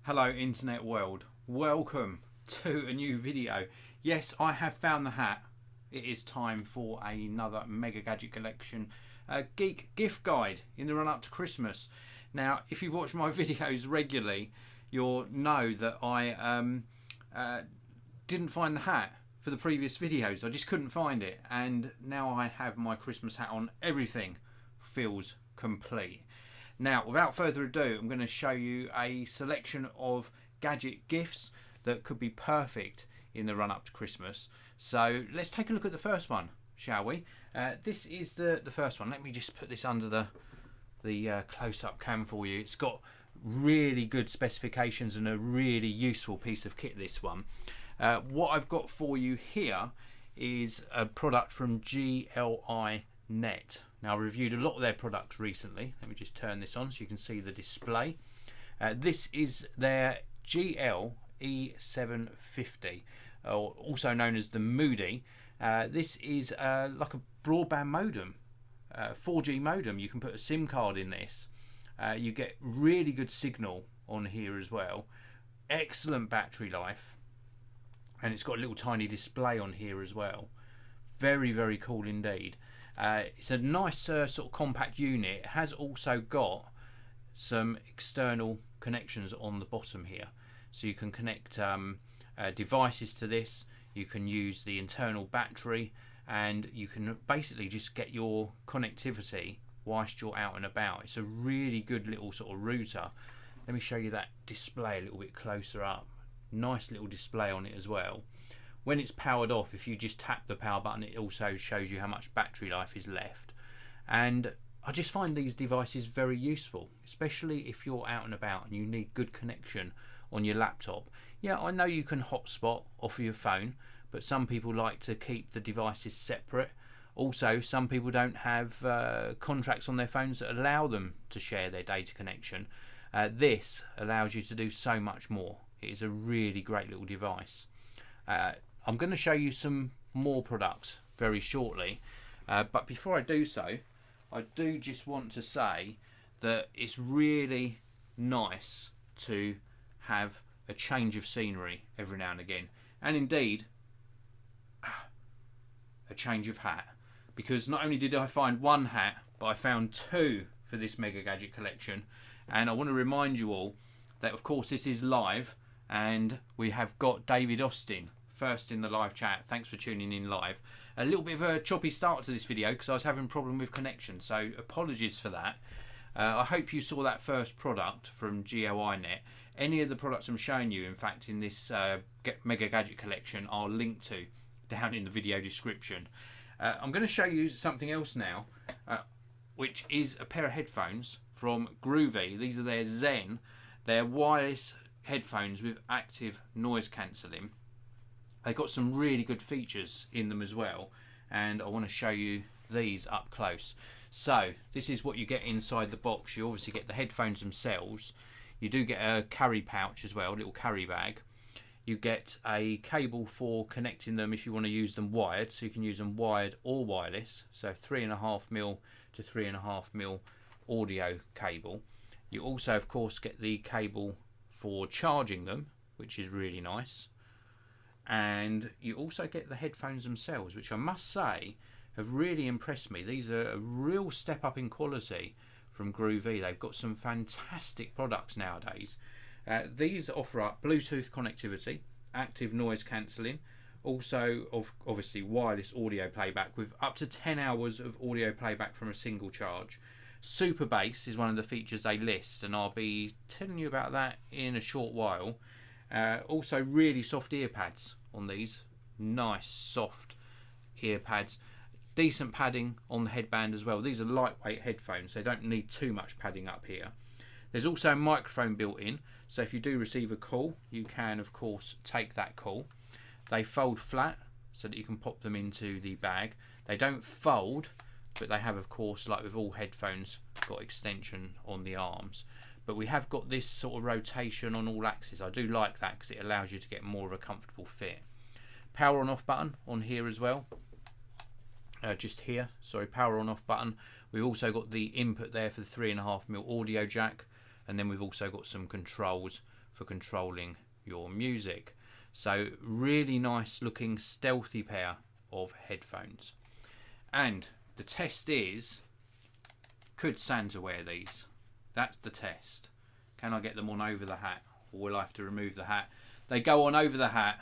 Hello internet world, welcome to a new video. Yes, I have found the hat. It is time for another Mega Gadget Collection Geek gift guide in the run up to Christmas. Now if you watch my videos regularly, you'll know that I didn't find the hat for the previous videos. I just couldn't find it, and now I have my Christmas hat on. Everything feels complete. Now, without further ado, I'm going to show you a selection of gadget gifts that could be perfect in the run up to Christmas. So let's take a look at the first one, shall we? This is the first one. Let me just put this under the close-up cam for you. It's got really good specifications and a really useful piece of kit, this one. What I've got for you here is a product from GL-inet. Now, I reviewed a lot of their products recently. Let me just turn this on so you can see the display. This is their GL-E750, also known as the MUDI. This is like a broadband modem, 4G modem. You can put a SIM card in this. You get really good signal on here as well. Excellent battery life. And it's got a little tiny display on here as well. Very, very cool indeed. It's a nice sort of compact unit. It has also got some external connections on the bottom here, so you can connect devices to this. You can use the internal battery, and you can basically just get your connectivity whilst you're out and about. It's a really good little sort of router. Let me show you that display a little bit closer up. Nice little display on it as well. When it's powered off, if you just tap the power button, it also shows you how much battery life is left. And I just find these devices very useful, especially if you're out and about and you need good connection on your laptop. Yeah, I know you can hotspot off of your phone, but some people like to keep the devices separate. Also, some people don't have contracts on their phones that allow them to share their data connection. This allows you to do so much more. It is a really great little device. I'm going to show you some more products very shortly, but before I do so, I do just want to say that it's really nice to have a change of scenery every now and again, and indeed a change of hat, because not only did I find one hat, but I found two for this Mega Gadget collection. And I want to remind you all that of course this is live, and we have got David Austin first in the live chat. Thanks for tuning in live. A little bit of a choppy start to this video because I was having a problem with connection, so apologies for that. I hope you saw that first product from GL-inet. Any of the products I'm showing you, in fact, in this Mega Gadget collection, are linked to down in the video description. I'm going to show you something else now, which is a pair of headphones from Groov-e. These are their Zen. They're wireless headphones with active noise cancelling. They've got some really good features in them as well, and I want to show you these up close. So this is what you get inside the box. You obviously get the headphones themselves. You do get a carry pouch as well, a little carry bag. You get a cable for connecting them if you want to use them wired, so you can use them wired or wireless. So 3.5mm to 3.5mm audio cable. You also of course get the cable for charging them, which is really nice. And you also get the headphones themselves, which I must say have really impressed me. These are a real step up in quality from Groov-e. They've got some fantastic products nowadays. These offer up Bluetooth connectivity, active noise cancelling, also obviously wireless audio playback with up to 10 hours of audio playback from a single charge. Super bass is one of the features they list, and I'll be telling you about that in a short while. Also really soft ear pads on these. Nice soft ear pads. Decent padding on the headband as well. These are lightweight headphones. They don't need too much padding up here. There's also a microphone built in, so if you do receive a call, you can of course take that call. They fold flat so that you can pop them into the bag. They don't fold, but they have of course, like with all headphones, got extension on the arms. But we have got this sort of rotation on all axes. I do like that because it allows you to get more of a comfortable fit. Power on off button on here as well. Just here, sorry, power on off button. We've also got the input there for the 3.5mm audio jack, and then we've also got some controls for controlling your music. So really nice looking stealthy pair of headphones. And the test is, could Santa wear these? That's the test. Can I get them on over the hat, or will I have to remove the hat? They go on over the hat.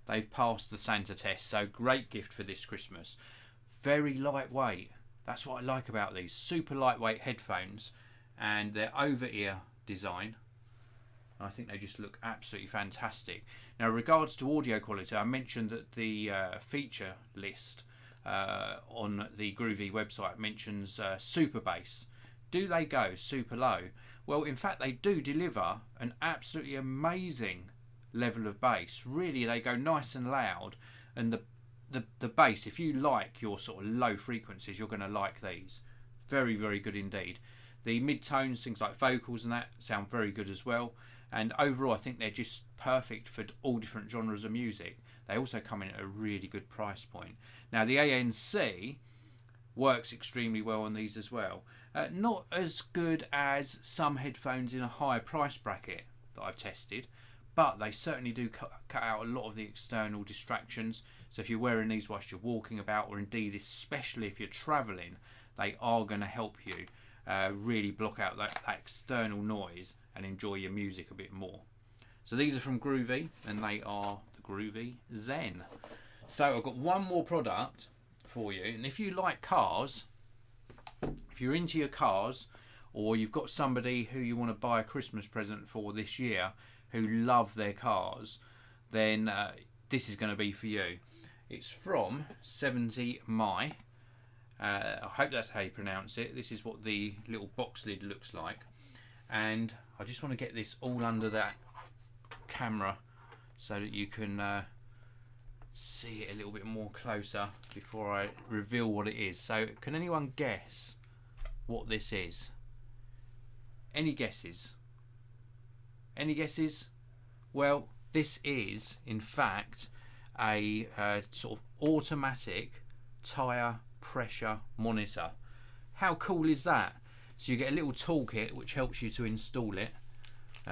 They've passed the Santa test, so great gift for this Christmas. Very lightweight. That's what I like about these. Super lightweight headphones, and their over-ear design. I think they just look absolutely fantastic. Now, in regards to audio quality, I mentioned that the feature list on the Groov-e website mentions super bass. Do they go super low? Well, in fact, they do deliver an absolutely amazing level of bass. Really, they go nice and loud, and the bass, if you like your sort of low frequencies, you're going to like these. Very, very good indeed. The mid-tones, things like vocals and that, sound very good as well. And overall, I think they're just perfect for all different genres of music. They also come in at a really good price point. Now, the ANC works extremely well on these as well. Not as good as some headphones in a higher price bracket that I've tested, but they certainly do cut out a lot of the external distractions. So if you're wearing these whilst you're walking about, or indeed especially if you're travelling, they are going to help you really block out that external noise and enjoy your music a bit more. So these are from Groov-e, and they are the Groov-e Zen. So I've got one more product for you, and if you like cars, if you're into your cars, or you've got somebody who you want to buy a Christmas present for this year who love their cars, then this is going to be for you. It's from 70 My. I hope that's how you pronounce it. This is what the little box lid looks like, and I just want to get this all under that camera so that you can see it a little bit more closer before I reveal what it is. So can anyone guess what this is? Any guesses? Any guesses? Well, this is in fact a sort of automatic tyre pressure monitor. How cool is that? So you get a little toolkit which helps you to install it.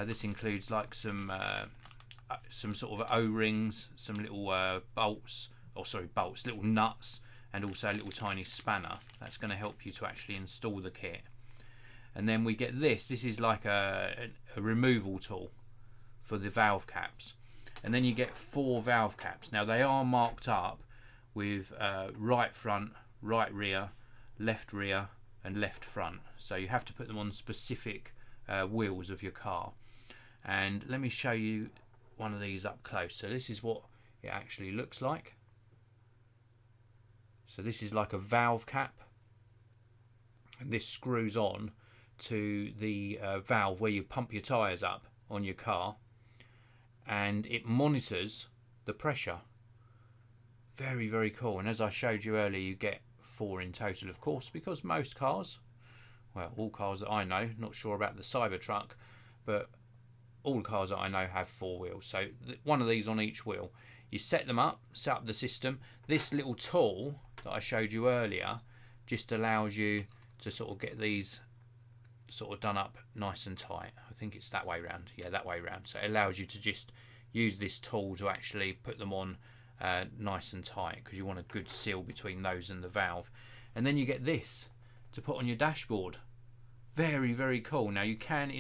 This includes like some sort of O-rings, some little little nuts, and also a little tiny spanner. That's going to help you to actually install the kit. And then we get this. This is like a removal tool for the valve caps. And then you get 4 valve caps. Now they are marked up with right front, right rear, and left front. So you have to put them on specific wheels of your car. And let me show you one of these up close. So this is what it actually looks like. So this is like a valve cap, and this screws on to the valve where you pump your tyres up on your car, and it monitors the pressure. Very, very cool. And as I showed you earlier, you get 4 in total, of course, because most cars, well, all cars that I know, not sure about the Cybertruck, but all cars that I know have 4 wheels. So one of these on each wheel. You set them up, set up the system. This little tool that I showed you earlier just allows you to sort of get these sort of done up nice and tight. I think it's that way round. Yeah, that way round. So it allows you to just use this tool to actually put them on nice and tight, because you want a good seal between those and the valve. And then you get this to put on your dashboard. Very, very cool. Now you can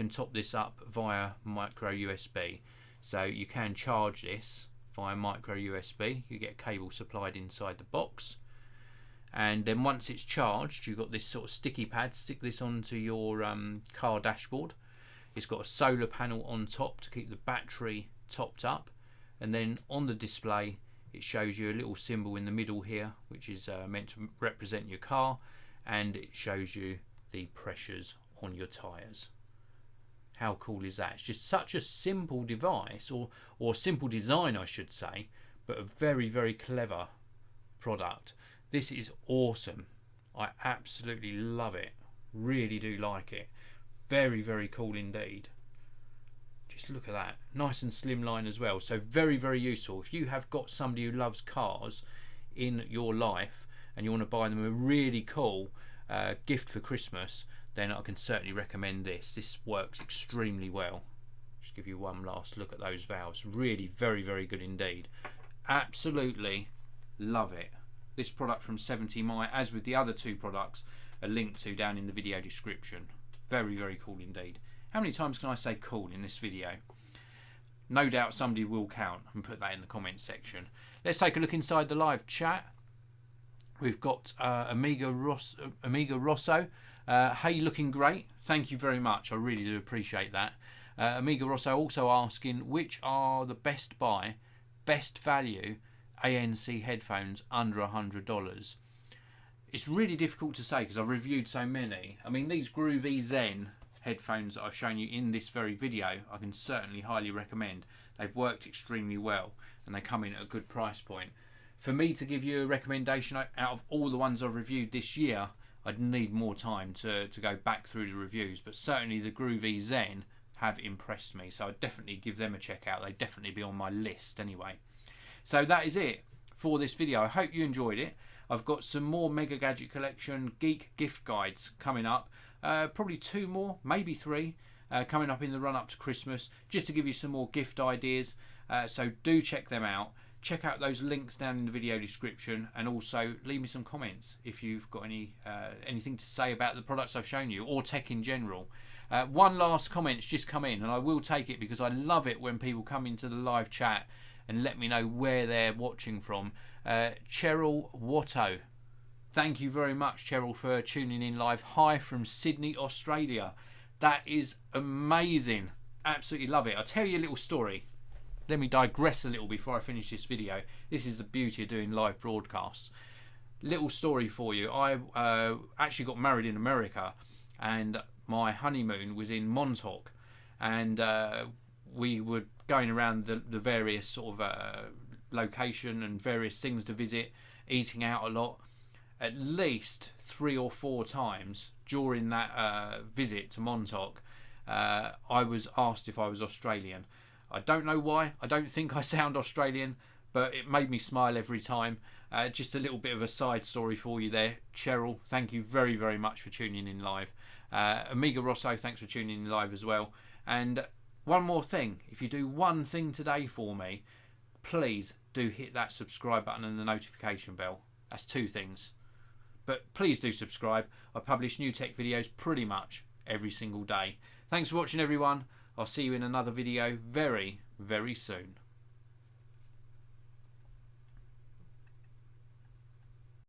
top this up via micro USB. So you can charge this via micro USB. You get a cable supplied inside the box. And then once it's charged, you've got this sort of sticky pad. Stick this onto your car dashboard. It's got a solar panel on top to keep the battery topped up. And then on the display, it shows you a little symbol in the middle here, which is meant to represent your car. And it shows you the pressures on your tyres. How cool is that? It's just such a simple device, or simple design I should say, but a very, very clever product. This is awesome. I absolutely love it. Really do like it. Very, very cool indeed. Just look at that. Nice and slimline as well. So very, very useful. If you have got somebody who loves cars in your life and you want to buy them a really cool gift for Christmas, then I can certainly recommend this. This works extremely well. Just give you one last look at those valves. Really very, very good indeed. Absolutely love it. This product from 70mi, as with the other two products, are linked to down in the video description. Very, very cool indeed. How many times can I say cool in this video? No doubt somebody will count and put that in the comments section. Let's take a look inside the live chat. We've got Amiga Rosso. Hey, looking great. Thank you very much. I really do appreciate that. Amiga Rosso also asking, which are the best buy, best value ANC headphones under $100? It's really difficult to say because I've reviewed so many. I mean, these Groov-e Zen headphones that I've shown you in this very video, I can certainly highly recommend. They've worked extremely well and they come in at a good price point. For me to give you a recommendation out of all the ones I've reviewed this year, I'd need more time to go back through the reviews, but certainly the Groov-e Zen have impressed me, so I'd definitely give them a check out. They'd definitely be on my list anyway. So that is it for this video. I hope you enjoyed it. I've got some more Mega Gadget Collection Geek gift guides coming up. Probably 2 more, maybe 3, coming up in the run up to Christmas, just to give you some more gift ideas. So do check them out. Check out those links down in the video description, and also leave me some comments if you've got anything to say about the products I've shown you or tech in general. One last comment's just come in, and I will take it because I love it when people come into the live chat and let me know where they're watching from. Cheryl Watto. Thank you very much, Cheryl, for tuning in live. Hi from Sydney, Australia. That is amazing. Absolutely love it. I'll tell you a little story. Let me digress a little before I finish this video. This is the beauty of doing live broadcasts. Little story for you. I actually got married in America, and my honeymoon was in Montauk, and we were going around the various sort of location and various things to visit, eating out a lot. At least 3 or 4 times during that visit to Montauk, I was asked if I was Australian. I don't know why. I don't think I sound Australian, but it made me smile every time. Just a little bit of a side story for you there. Cheryl, thank you very, very much for tuning in live. Amiga Rosso, thanks for tuning in live as well. And one more thing, if you do one thing today for me, please do hit that subscribe button and the notification bell. That's 2 things. But please do subscribe. I publish new tech videos pretty much every single day. Thanks for watching, everyone. I'll see you in another video very, very soon.